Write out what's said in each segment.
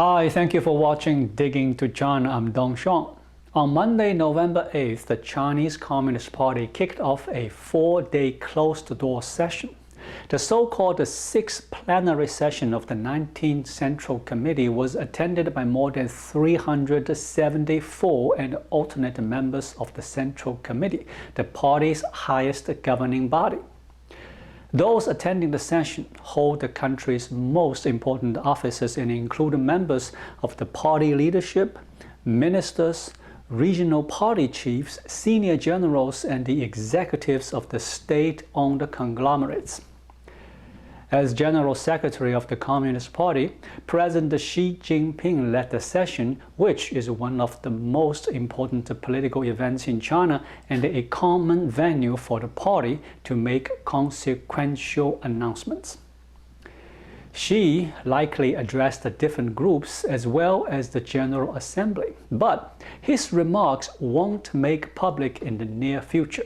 Hi, thank you for watching Digging to China. I'm Dong. On Monday, November 8th, the Chinese Communist Party kicked off a 4-day closed-door session. The so-called sixth plenary session of the 19th Central Committee was attended by more than 374 and alternate members of the Central Committee, the party's highest governing body. Those attending the session hold the country's most important offices and include members of the party leadership, ministers, regional party chiefs, senior generals, and the executives of the state-owned conglomerates. As General Secretary of the Communist Party, President Xi Jinping led the session, which is one of the most important political events in China and a common venue for the party to make consequential announcements. Xi likely addressed the different groups as well as the General Assembly, but his remarks won't make public in the near future.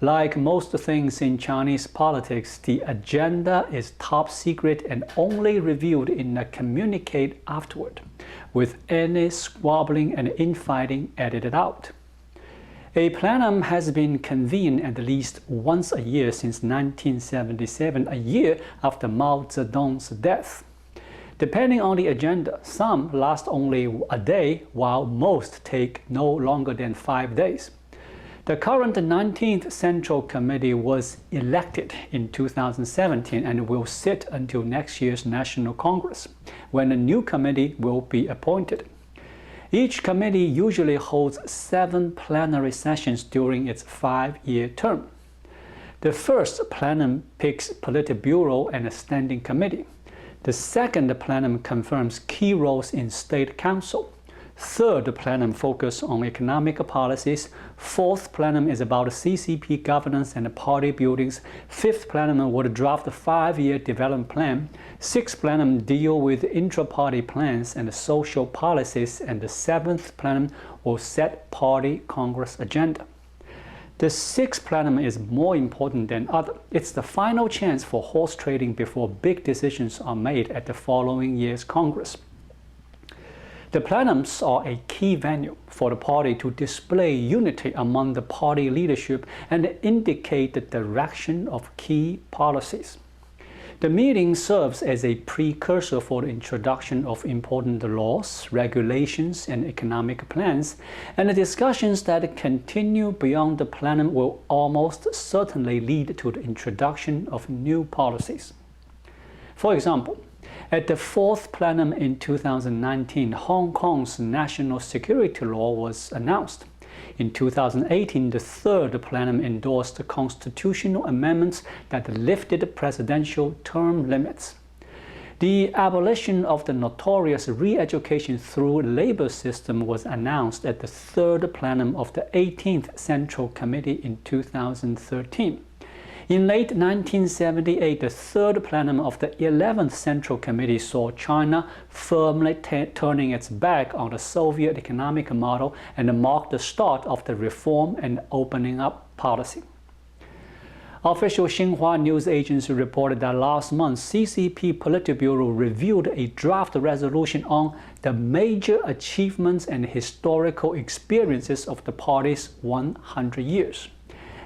Like most things in Chinese politics, the agenda is top secret and only revealed in a communique afterward, with any squabbling and infighting edited out. A plenum has been convened at least once a year since 1977, a year after Mao Zedong's death. Depending on the agenda, some last only a day, while most take no longer than 5 days. The current 19th Central Committee was elected in 2017 and will sit until next year's National Congress, when a new committee will be appointed. Each committee usually holds 7 plenary sessions during its 5-year term. The first plenum picks Politburo and a standing committee. The second plenum confirms key roles in State Council. Third plenum focuses on economic policies. Fourth plenum is about CCP governance and party buildings. Fifth plenum would draft the 5-year development plan. Sixth plenum deal with intra-party plans and social policies. And the seventh plenum will set party Congress agenda. The sixth plenum is more important than other. It's the final chance for horse trading before big decisions are made at the following year's Congress. The plenums are a key venue for the party to display unity among the party leadership and indicate the direction of key policies. The meeting serves as a precursor for the introduction of important laws, regulations, and economic plans, and the discussions that continue beyond the plenum will almost certainly lead to the introduction of new policies. For example, at the 4th plenum in 2019, Hong Kong's national security law was announced. In 2018, the 3rd plenum endorsed constitutional amendments that lifted presidential term limits. The abolition of the notorious re-education through labor system was announced at the 3rd plenum of the 18th Central Committee in 2013. In late 1978, the 3rd plenum of the 11th Central Committee saw China firmly turning its back on the Soviet economic model and marked the start of the reform and opening up policy. Official Xinhua news agency reported that last month, CCP Politburo reviewed a draft resolution on the major achievements and historical experiences of the party's 100 years.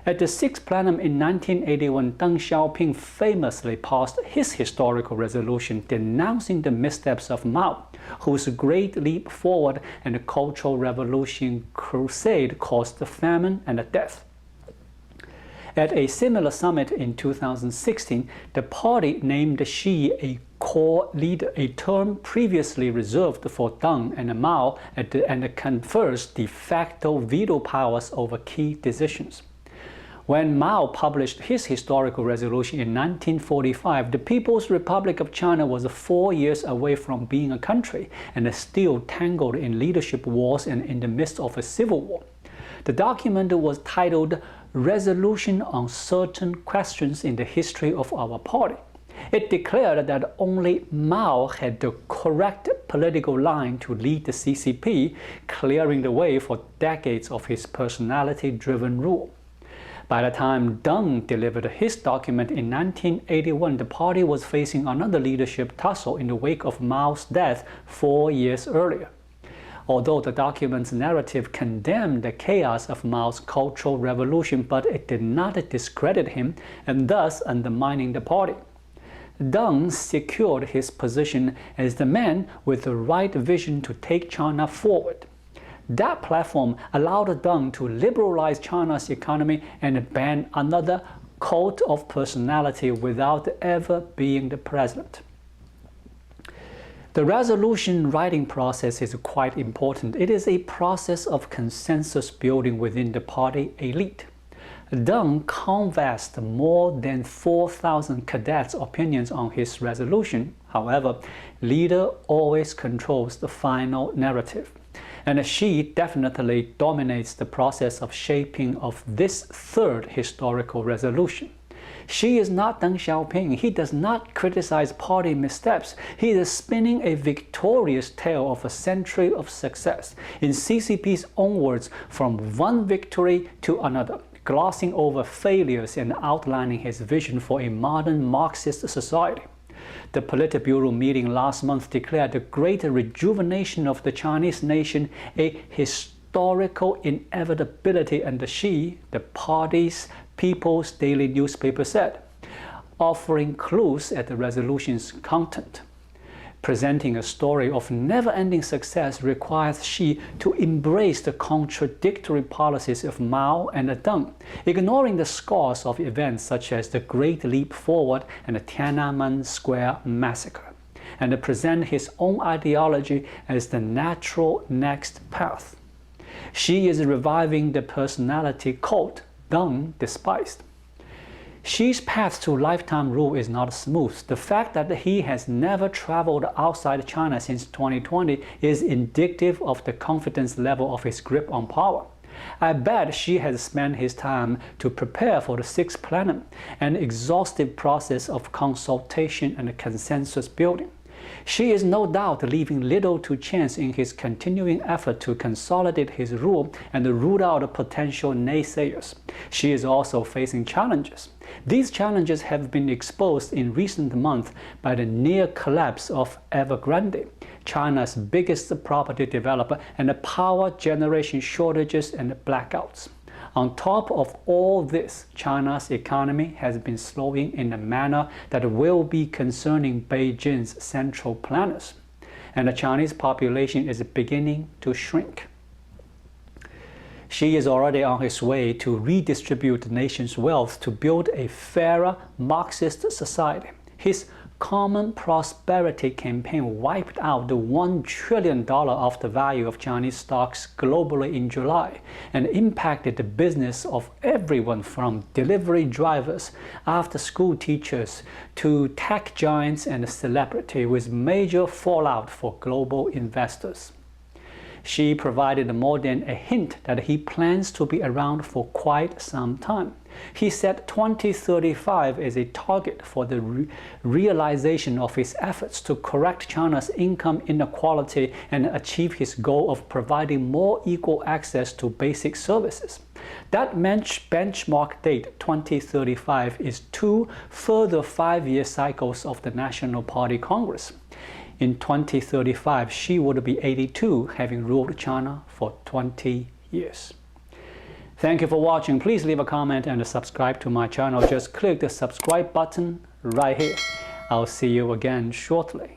At the 6th plenum in 1981, Deng Xiaoping famously passed his historical resolution denouncing the missteps of Mao, whose great leap forward and the Cultural Revolution crusade caused famine and death. At a similar summit in 2016, the party named Xi a core leader, a term previously reserved for Deng and Mao, and confers de facto veto powers over key decisions. When Mao published his historical resolution in 1945, the People's Republic of China was 4 years away from being a country and still tangled in leadership wars and in the midst of a civil war. The document was titled Resolution on Certain Questions in the History of Our Party. It declared that only Mao had the correct political line to lead the CCP, clearing the way for decades of his personality-driven rule. By the time Deng delivered his document in 1981, the party was facing another leadership tussle in the wake of Mao's death 4 years earlier. Although the document's narrative condemned the chaos of Mao's cultural revolution, but it did not discredit him and thus undermining the party. Deng secured his position as the man with the right vision to take China forward. That platform allowed Deng to liberalize China's economy and ban another cult of personality without ever being the president. The resolution writing process is quite important. It is a process of consensus building within the party elite. Deng canvassed more than 4,000 cadets' opinions on his resolution. However, leader always controls the final narrative. And Xi definitely dominates the process of shaping of this third historical resolution. Xi is not Deng Xiaoping. He does not criticize party missteps. He is spinning a victorious tale of a century of success, in CCP's own words, from one victory to another, glossing over failures and outlining his vision for a modern Marxist society. The Politburo meeting last month declared the great rejuvenation of the Chinese nation a historical inevitability, and Xi, the party's People's Daily newspaper, said, offering clues at the resolution's content. Presenting a story of never-ending success requires Xi to embrace the contradictory policies of Mao and Deng, ignoring the scores of events such as the Great Leap Forward and the Tiananmen Square massacre, and present his own ideology as the natural next path. Xi is reviving the personality cult Deng despised. Xi's path to lifetime rule is not smooth. The fact that he has never traveled outside China since 2020 is indicative of the confidence level of his grip on power. I bet Xi has spent his time to prepare for the 6th plenum, an exhaustive process of consultation and consensus building. Xi is no doubt leaving little to chance in his continuing effort to consolidate his rule and root out potential naysayers. Xi is also facing challenges. These challenges have been exposed in recent months by the near collapse of Evergrande, China's biggest property developer, and the power generation shortages and blackouts. On top of all this, China's economy has been slowing in a manner that will be concerning Beijing's central planners, and the Chinese population is beginning to shrink. Xi is already on his way to redistribute the nation's wealth to build a fairer Marxist society. His Common Prosperity campaign wiped out the $1 trillion of the value of Chinese stocks globally in July and impacted the business of everyone from delivery drivers, after-school teachers, to tech giants and celebrity, with major fallout for global investors. Xi provided more than a hint that he plans to be around for quite some time. He set 2035 as a target for the realization of his efforts to correct China's income inequality and achieve his goal of providing more equal access to basic services. That benchmark date, 2035, is 2 further 5-year cycles of the National Party Congress. In 2035, Xi would be 82, having ruled China for 20 years. Thank you for watching. Please leave a comment and subscribe to my channel. Just click the subscribe button right here. I'll see you again shortly.